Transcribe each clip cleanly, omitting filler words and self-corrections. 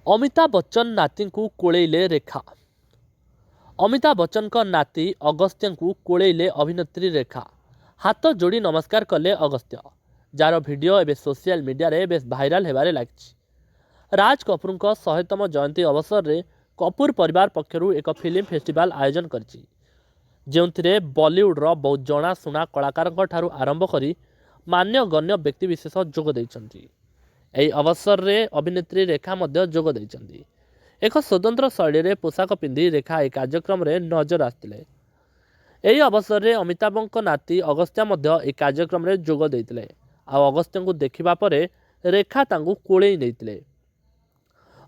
अमिताभ बच्चन नाती को कोलैले रेखा। अमिताभ बच्चन का नाती अगस्त्य को कोलैले अभिनेत्री रेखा। हाथ जोड़ी नमस्कार कले अगस्त्य, जार भिडियो एवं सोशल मीडिया रे बेस भाइराल होबारे लागिछि। राज कपूर का 100तम जयंती अवसर रे कपूर परिवार पक्षरु एक फिल्म फेस्टिवल आयोजन करछि, जेउथिरे बॉलीवुड रो बहुत जनाशुना कलाकार ठारू आरंभ करी मान्यगण्य व्यक्तिविशेष जोग दैछन्ति। एही अवसर रे अभिनेत्री रेखा मध्य जोग दैछन्ति। एक स्वतंत्र शैली रे पोशाक पिंधि रेखा ए कार्यक्रम रे नजर आसतिले। एही अवसर रे अमिताभଙ୍କ नाती अगस्त्य मध्य ए कार्यक्रम रे जोग दैतिले। आ अगस्त्य को देखिबा परे रेखा तांगु कोळेई नेतिले।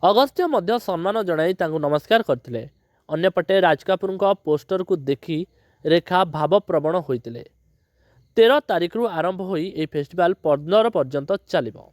अगस्त्य मध्य सम्मान जणाई तांगु नमस्कार करथिले। अन्यपटे राज कपूरଙ୍କ पोस्टर को देखि रेखा भावप्रवण होइतिले। 13 तारिख रु आरंभ होई ए फेस्टिवल 15 पर्यंत चलिबो।